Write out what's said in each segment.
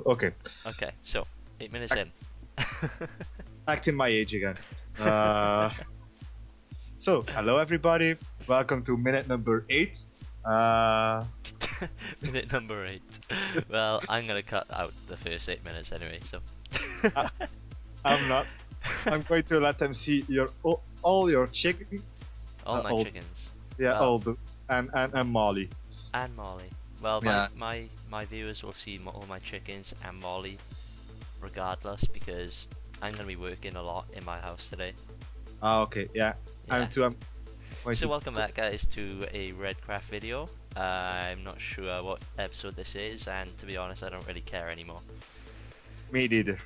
Okay. Okay, so 8 minutes in. Acting my age again. Uh, so, hello everybody. Welcome to minute number 8. Minute number 8. Well, I'm gonna cut out the first 8 minutes anyway. So. Uh, I'm not. I'm going to let them see all your chicken. All my all, chickens. Yeah, Well, all the and Molly. And Molly. Well, Yeah. my viewers will see all my chickens and Molly, regardless, because I'm gonna be working a lot in my house today. Okay. Yeah. Yeah. I'm too. I'm going So to. welcome back, guys, to a RedCraft video. I'm not sure what episode this is, and to be honest, I don't really care anymore. Me neither.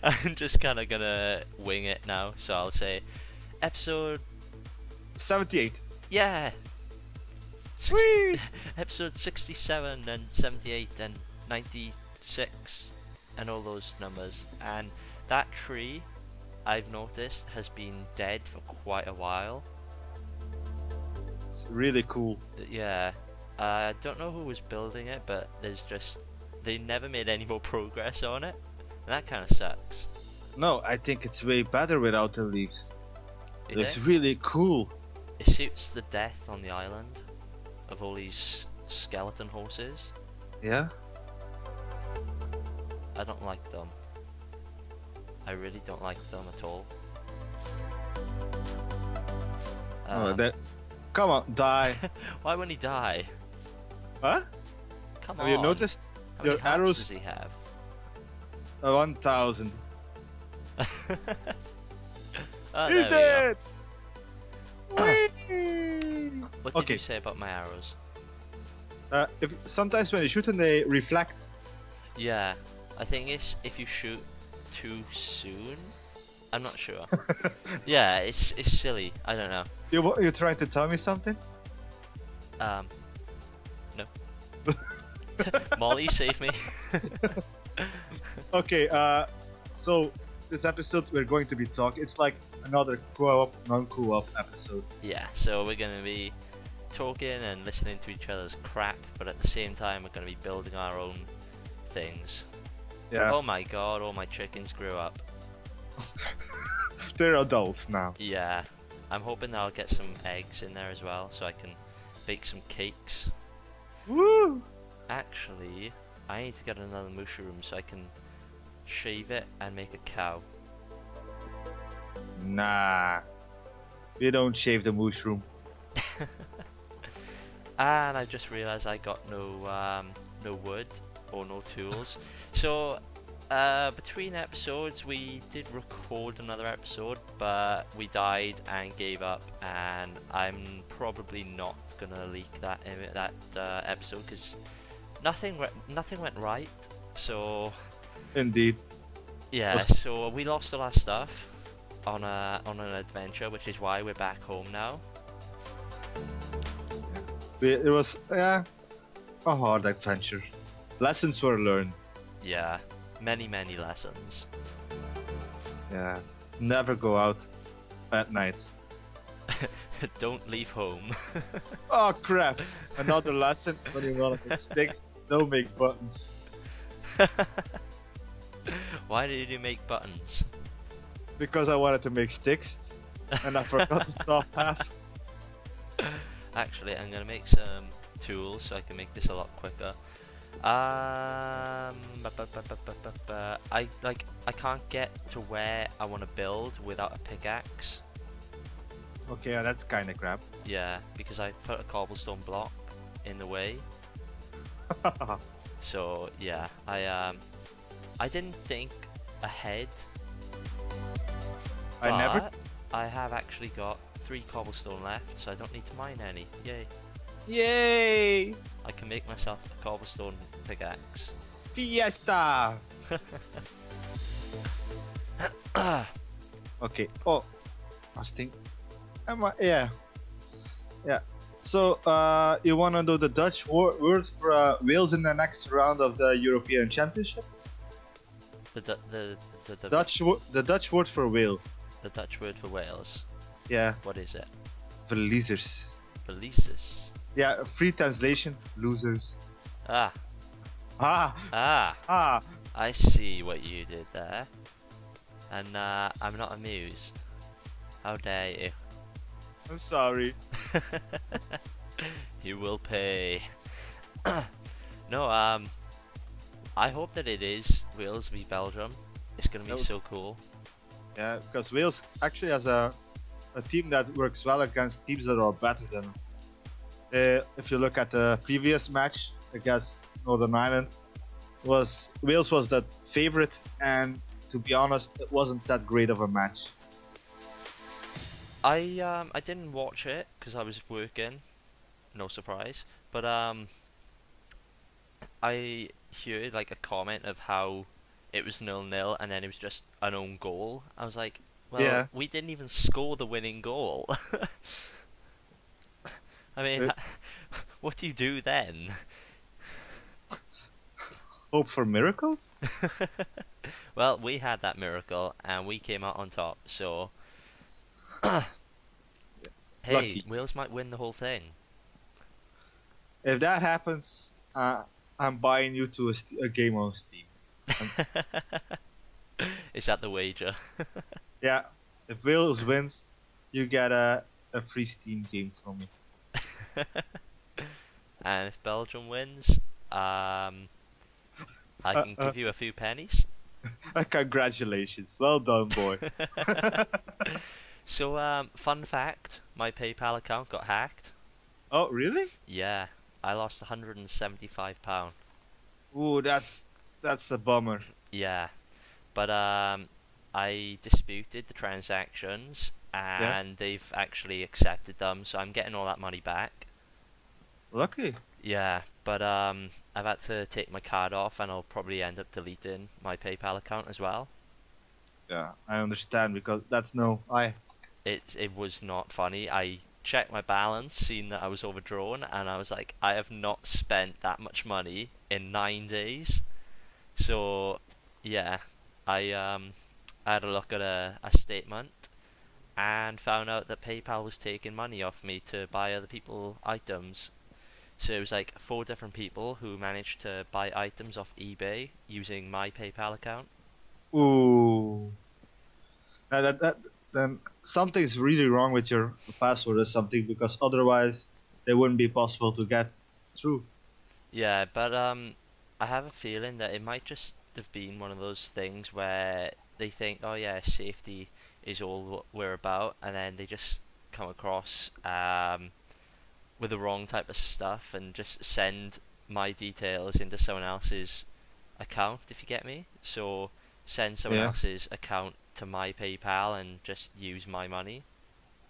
I'm just kind of gonna wing it now, so I'll say episode. 78. Yeah. Sweet. Episode 67 and 78 and 96 and all those numbers. And that tree, I've noticed, has been dead for quite a while. It's really cool. Yeah. I don't know who was building it, but they never made any more progress on it. And that kind of sucks. No, I think it's way better without the leaves. You It's think? really cool. It suits the death on the island of all these skeleton horses. Yeah. I don't like them. I really don't like them at all. Oh, that. Come on, die. Why wouldn't he die? Huh? Come Have on. you noticed? How many your hearts arrows- does he have? 1,000. Oh, He's there dead. we go. Whee! What did Okay. you say about my arrows? If sometimes when you shoot them, they reflect. Yeah, I think it's if you shoot too soon. I'm not sure. Yeah, it's silly. I don't know. You're trying to tell me something? No. Molly, save me. Okay. So this episode we're going to be talking. It's like another co-op, non-co-op episode. Yeah, so we're gonna be talking and listening to each other's crap, but at the same time we're gonna be building our own things. Yeah. Oh my god, all my chickens grew up. They're adults now. Yeah, I'm hoping that I'll get some eggs in there as well, so I can bake some cakes. Woo! Actually, I need to get another mushroom so I can shave it and make a cow. Nah. We don't shave the mushroom. And I just realised I got no wood or no tools. So between episodes we did record another episode, but we died and gave up, and I'm probably not gonna leak that episode because nothing went right. So Indeed. yeah, Was- so we lost all our stuff on an adventure, which is why we're back home now. It was a hard adventure. Lessons were learned. Yeah, many lessons. Yeah. Never go out at night. Don't leave home. Oh crap! Another lesson: when you want to make sticks, don't make buttons. Why did you make buttons? Because I wanted to make sticks, and I forgot the top half. Actually, I'm gonna make some tools so I can make this a lot quicker. I can't get to where I want to build without a pickaxe. Okay, yeah, that's kind of crap. Yeah, because I put a cobblestone block in the way. So yeah, I didn't think ahead. I never. but I have actually got 3 cobblestone left, so I don't need to mine any. Yay! Yay! I can make myself a cobblestone pickaxe. Fiesta! Okay. Oh, I was thinking. Yeah. Yeah. So, you wanna know the Dutch word for Wales in the next round of the European Championship? The The Dutch word for Wales. the Dutch word for Wales. Yeah, What is it? verliezers. Verliezers. Yeah, free translation, losers. Ah, Ah, Ah, ah. I see what you did there. And I'm not amused. How dare you? I'm sorry. You will pay. No, I hope that it is Wales v Belgium. It's gonna be That would- so cool. Yeah, because Wales actually has a team that works well against teams that are better than them. If you look at the previous match against Northern Ireland, Wales was the favorite, and to be honest, it wasn't that great of a match. I didn't watch it because I was working. No surprise. But I heard like a comment of how it was 0-0 and then it was just an own goal. I was like, well, Yeah, we didn't even score the winning goal. I mean, uh, what do you do then? hope for miracles. Well, we had that miracle and we came out on top. So, hey, Lucky. Wales might win the whole thing. If that happens, I'm buying you to a game on Steam. Um, Is that the wager? yeah, if Wales wins, you get a free Steam game from me. And if Belgium wins, I Uh, can uh, give you a few pennies. Congratulations, well done, boy. So, fun fact, my PayPal account got hacked. Oh, really? Yeah, I lost £175. Ooh, that's a bummer. Yeah, but I disputed the transactions Yeah, and they've actually accepted them, so I'm getting all that money back. lucky. Yeah, but I've had to take my card off and I'll probably end up deleting my PayPal account as well. Yeah, I understand because that's no I. It was not funny. I checked my balance, seen that I was overdrawn, and I was like, I have not spent that much money in 9 days. So, yeah, I had a look at a statement and found out that PayPal was taking money off me to buy other people items. So it was like 4 different people who managed to buy items off eBay using my PayPal account. Ooh, that then something's really wrong with your password or something because otherwise they wouldn't be possible to get through. Yeah, but I have a feeling that it might just have been one of those things where they think, oh yeah, safety is all what we're about, and then they just come across with the wrong type of stuff and just send my details into someone else's account, if you get me. So send someone Yeah, else's account to my PayPal and just use my money.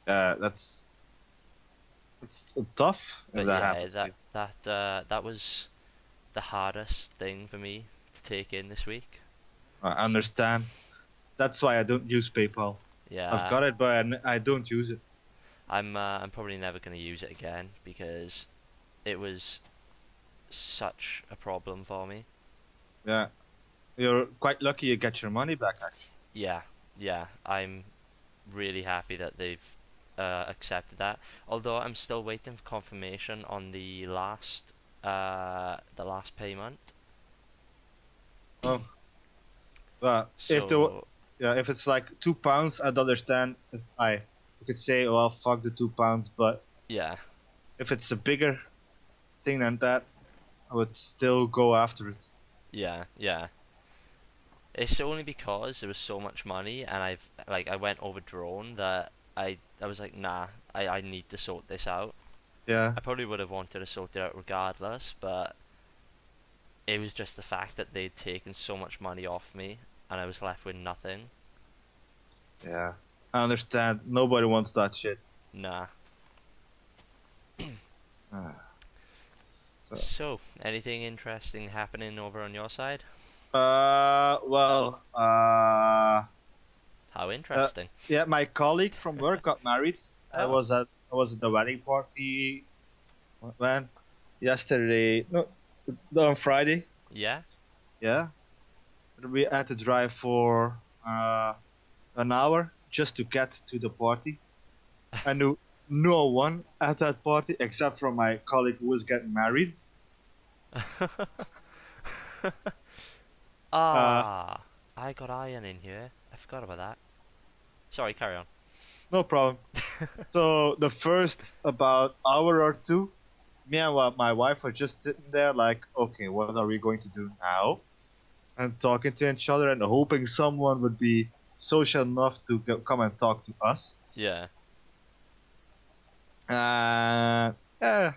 that's it's tough if But that yeah, happens to you. that was the hardest thing for me to take in this week. I understand. That's why I don't use PayPal. I've Yeah, got it, but I don't use it. I'm probably never gonna use it again because it was such a problem for me. Yeah, you're quite lucky you get your money back, actually. Yeah, yeah, I'm really happy that they've accepted that. Although I'm still waiting for confirmation on the last payment. Oh, well, So if it's like £2, I'd understand. If I could say, well, fuck the £2, but yeah, if it's a bigger thing than that, I would still go after it. yeah, yeah. It's only because there was so much money and I went overdrawn that I was like, nah, I need to sort this out. Yeah, I probably would have wanted to sort it out regardless, but it was just the fact that they'd taken so much money off me and I was left with nothing. yeah, I understand. Nobody wants that shit. Nah. Ah, so, So, anything interesting happening over on your side? well, How interesting. yeah, my colleague from work got married. Oh, I was at the wedding party when yesterday, no, on Friday. yeah? Yeah, we had to drive for an hour just to get to the party. I knew no one at that party except for my colleague who was getting married. Uh, Ah, I got iron in here. I forgot about that. Sorry, carry on. no problem. So the first about hour or two, me and my wife were just sitting there like, okay, what are we going to do now? And talking to each other and hoping someone would be social enough to come and talk to us. Yeah. Yeah,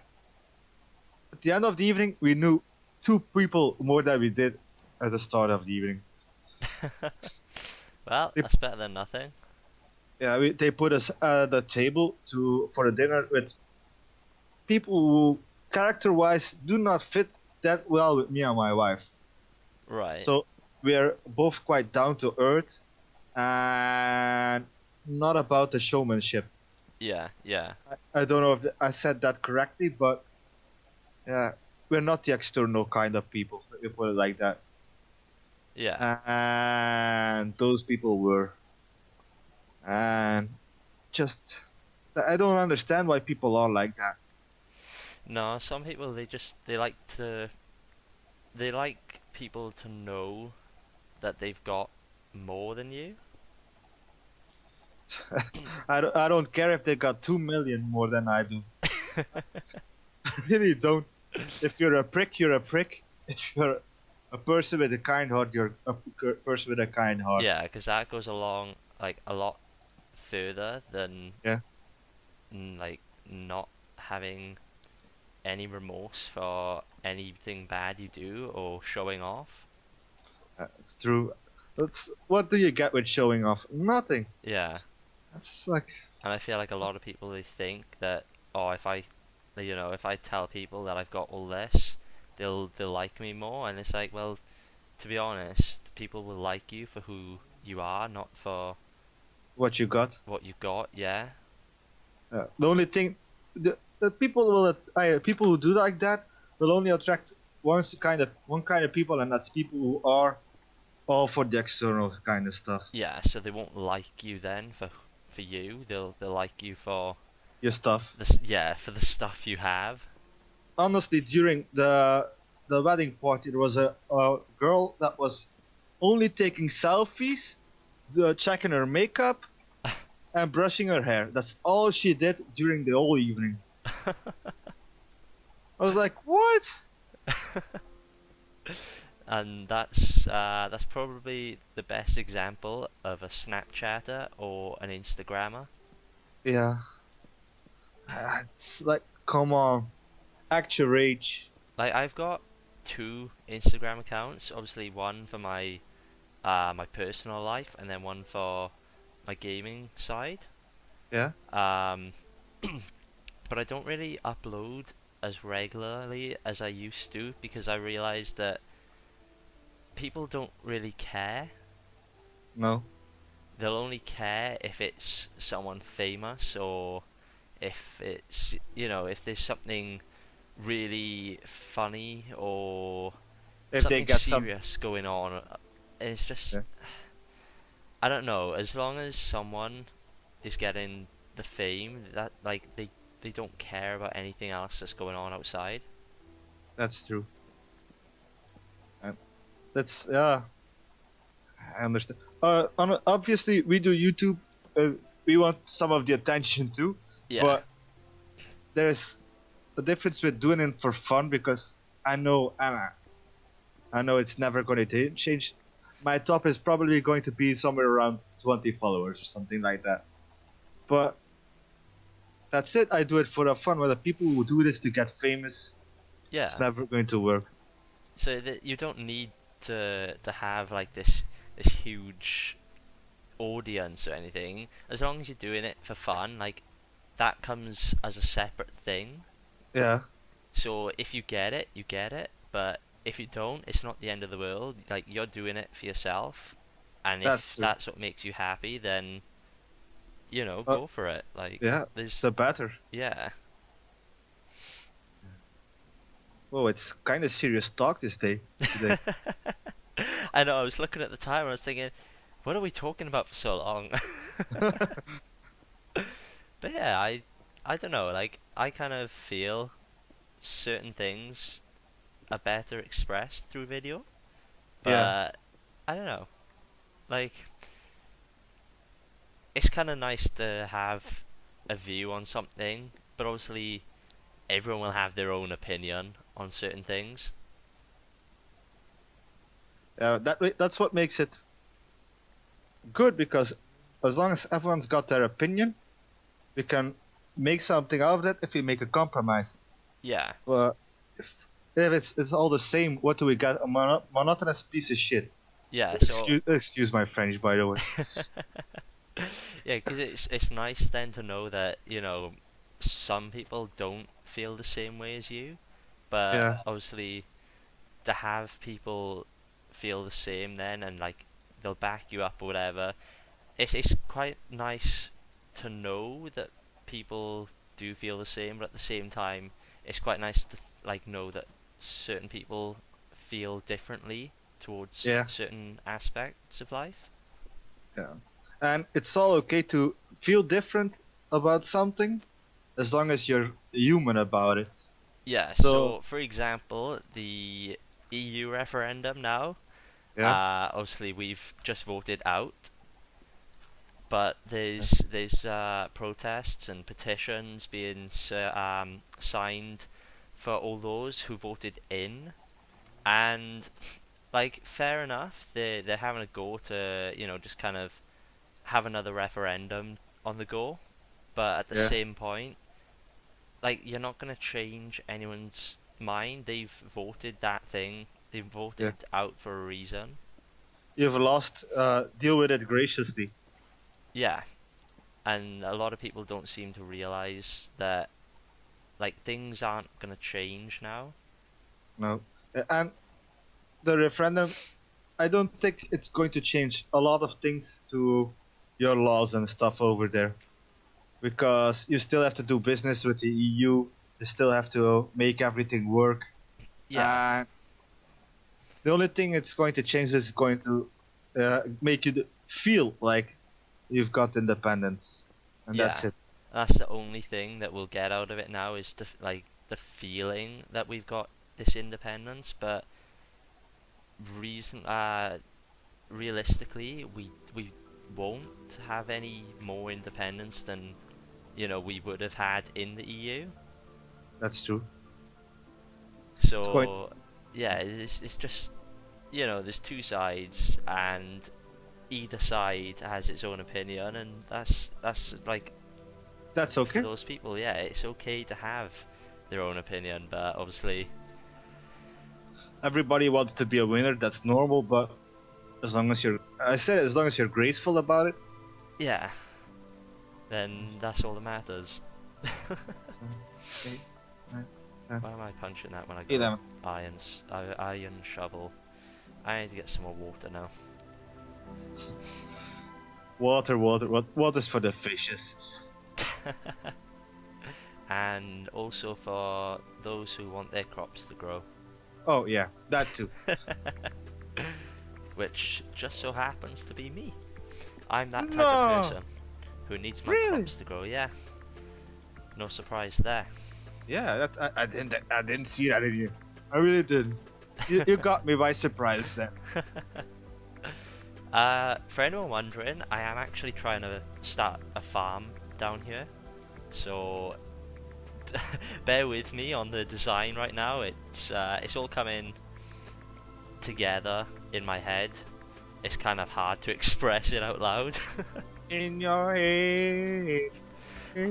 at the end of the evening, we knew two people more than we did at the start of the evening. Well, They, that's better than nothing. yeah, they put us at the table for a dinner with people who, character-wise, do not fit that well with me and my wife. Right. So we are both quite down to earth and not about the showmanship. Yeah, yeah. I don't know if I said that correctly, but yeah, we're not the external kind of people, if you put it like that. Yeah. And those people were. And just, I don't understand why people are like that. No, some people they like people to know that they've got more than you. I don't care if they got 2 million more than I do. I really don't. If you're a prick, you're a prick. If you're a person with a kind heart, you're a person with a kind heart. Yeah, because that goes along like a lot further than Yeah, like not having any remorse for anything bad you do or showing off. it's true. What do you get with showing off? Nothing. Yeah, That's like, and I feel like a lot of people they think that if I tell people that I've got all this, they'll like me more, and it's like, well, to be honest, people will like you for who you are, not for what you got. what you got. Yeah, The only thing, the people who do like that will only attract one kind of people, and that's people who are all for the external kind of stuff. yeah. So they won't like you then for you. They'll like you for Your stuff. for the stuff you have. Honestly, during the wedding party, there was a girl that was only taking selfies, checking her makeup, and brushing her hair. That's all she did during the whole evening. I was like, what? And that's probably the best example of a Snapchatter or an Instagrammer. Yeah. It's like, come on. Act your age. Like I've got two Instagram accounts, obviously one for my my personal life and then one for my gaming side. Yeah? Um, but I don't really upload as regularly as I used to because I realized that people don't really care. No. They'll only care if it's someone famous or if it's if there's something really funny or If they something get some. serious going on. It's just Yeah, I don't know. As long as someone is getting the fame, that like they don't care about anything else that's going on outside. that's true. And that's, yeah, I understand. Obviously, we do YouTube. We want some of the attention too. Yeah. But there's a difference with doing it for fun because I know it's never going to change. My top is probably going to be somewhere around 20 followers or something like that. But that's it. I do it for the fun. Whether people who do this to get famous, Yeah. it's never going to work. So that you don't need to have like this huge audience or anything. As long as you're doing it for fun, like that comes as a separate thing. Yeah, So if you get it, you get it. But if you don't, it's not the end of the world. Like you're doing it for yourself, and that's if true. that's what makes you happy, then Uh, go for it. Like yeah, there's the better. yeah. Oh, it's kind of serious talk today. I know. I was looking at the time. I was thinking, what are we talking about for so long? But yeah, I don't know. Like I kind of feel certain things are better expressed through video. Yeah. But I don't know. Like, it's kind of nice to have a view on something, but obviously everyone will have their own opinion on certain things. That's what makes it good, because as long as everyone's got their opinion, we can make something out of it if we make a compromise. Yeah, Well, if it's all the same, what do we get? A monotonous piece of shit. yeah. So Excuse my French, by the way. yeah, because it's nice then to know that some people don't feel the same way as you, but Yeah, obviously to have people feel the same then and like they'll back you up or whatever. It's quite nice to know that people do feel the same, but at the same time, it's quite nice to like know that certain people feel differently towards yeah, certain aspects of life. yeah. And it's all okay to feel different about something as long as you're human about it. Yeah, So, so for example, the EU referendum now, yeah, obviously we've just voted out, but yeah, there's protests and petitions being signed for all those who voted in, and like fair enough, they're having a go to just kind of have another referendum on the go, but at the yeah, same point, like you're not gonna change anyone's mind. They've voted that thing. They've yeah. voted out for a reason. You've lost. Deal with it graciously. Yeah, and a lot of people don't seem to realize that like things aren't gonna change now. No, and the referendum, I don't think it's going to change a lot of things to your laws and stuff over there, because you still have to do business with the EU. You still have to make everything work. Yeah, And the only thing it's going to change is going to make you feel like you've got independence, and yeah. that's it. That's the only thing that we'll get out of it now is the feeling that we've got this independence, but reason realistically we won't have any more independence than we would have had in the EU. That's true. It's going. So yeah, it's just there's two sides and either side has its own opinion, and that's like That's for okay. those people, yeah, it's okay to have their own opinion, but obviously, Everybody wants to be a winner. That's normal, but as long as as long as you're graceful about it. yeah, then that's all that matters. So, 8, 9, 10, Why am I punching that when I got 11. iron shovel? I need to get some more water now. Water's for the fishes. And also for those who want their crops to grow. Oh yeah, that too. Which just so happens to be me. I'm that type No, of person who needs my really? crops to grow, yeah. No surprise there. Yeah, I didn't see that in you. I really didn't. You got me by surprise there. For anyone wondering, I am actually trying to start a farm down here. So bear with me on the design right now. It's all coming together in my head. It's kind of hard to express it out loud. In your head.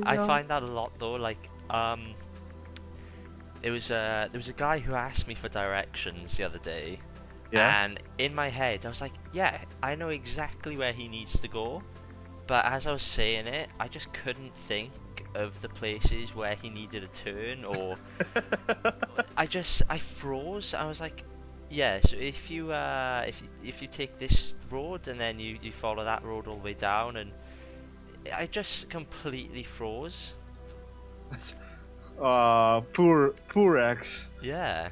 I find that a lot though. Like there was a guy who asked me for directions the other day, Yeah. and in my head I was like, yeah, I know exactly where he needs to go. But as I was saying it, I just couldn't think of the places where he needed a turn, or I froze. I was like, yeah. So if you take this road and then you follow that road all the way down, and I just completely froze. Poor X. Yeah,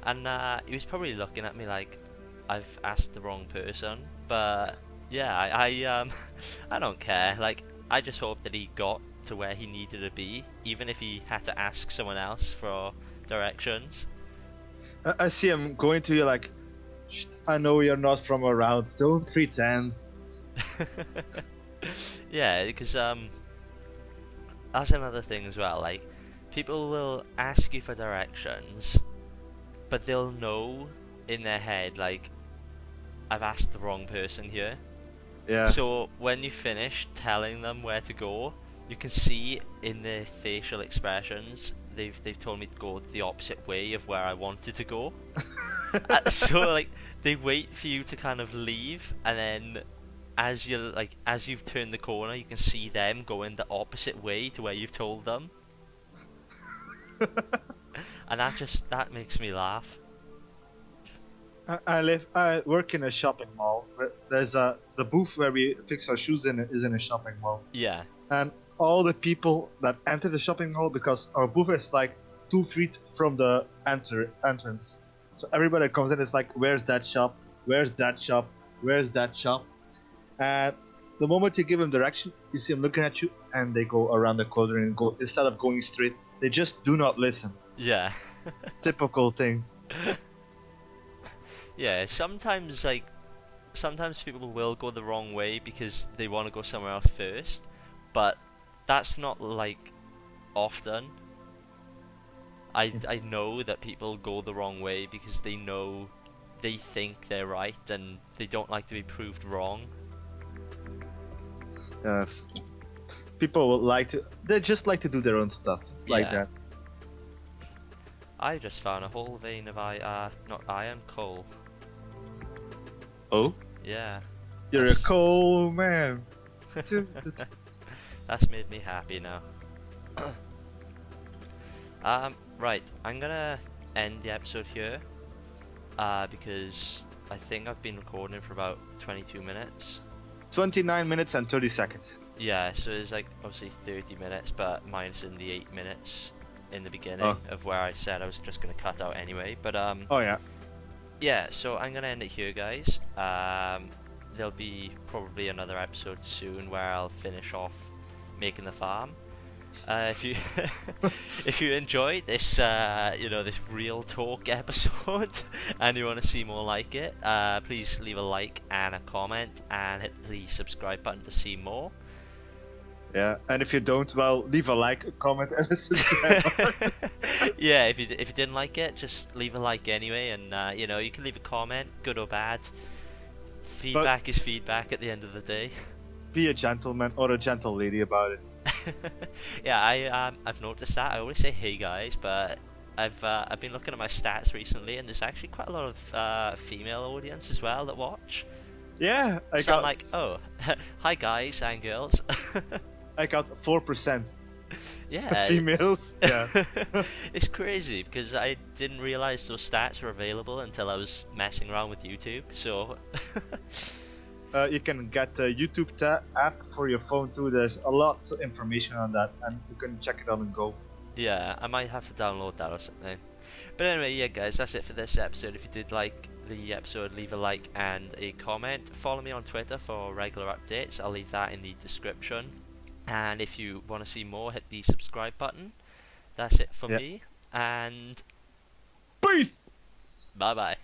and he was probably looking at me like I've asked the wrong person, but yeah, I don't care. Like I just hope that he got to where he needed to be, even if he had to ask someone else for directions. I see him going to you like, Shh, I know you're not from around. Don't pretend. Yeah, because that's another thing as well. Like, people will ask you for directions, but they'll know in their head, like, I've asked the wrong person here. Yeah. So when you finish telling them where to go, you can see in their facial expressions they've told me to go the opposite way of where I wanted to go. So like they wait for you to kind of leave, and then as you've turned the corner, you can see them going the opposite way to where you've told them, and that makes me laugh. I work in a shopping mall. There's the booth where we fix our shoes is in a shopping mall. Yeah. And all the people that enter the shopping mall, because our booth is like 2 feet from the entrance. So everybody that comes in is like, where's that shop? Where's that shop? Where's that shop? And the moment you give them direction, you see them looking at you, and they go around the corner and go, instead of going straight, they just do not listen. Yeah. Typical thing. Yeah, sometimes people will go the wrong way because they want to go somewhere else first, but that's not like often. I know that people go the wrong way because they think they're right and they don't like to be proved wrong. Yes. People would they just like to do their own stuff. It's like that. I just found a whole vein of not iron, coal. Oh? Yeah. You're a coal man. That's made me happy now. Right, I'm gonna end the episode here, because I think I've been recording for about 22 minutes. 29 minutes and 30 seconds. Yeah, so it's like obviously 30 minutes, but minus in the 8 minutes in the beginning of where I said I was just gonna cut out anyway. But Oh yeah. yeah, so I'm gonna end it here, guys. There'll be probably another episode soon where I'll finish off making the farm. If you if you enjoyed this this real talk episode and you want to see more like it, please leave a like and a comment and hit the subscribe button to see more. Yeah, and if you don't, well, leave a like, a comment, and a subscribe. Yeah, if you didn't like it, just leave a like anyway, and you can leave a comment, good or bad. Feedback is feedback at the end of the day. Be a gentleman or a gentle lady about it. Yeah, I've noticed that. I always say hey guys, but I've been looking at my stats recently, and there's actually quite a lot of female audience as well that watch. Yeah, I'm like, oh, hi guys and girls. I got 4%. Yeah. Females. Yeah. It's crazy because I didn't realize those stats were available until I was messing around with YouTube. So. You can get the YouTube app for your phone too. There's a lot of information on that, and you can check it out and go. Yeah, I might have to download that or something. But anyway, yeah guys, that's it for this episode. If you did like the episode, leave a like and a comment. Follow me on Twitter for regular updates. I'll leave that in the description. And if you want to see more, hit the subscribe button. That's it for me. And peace! bye bye.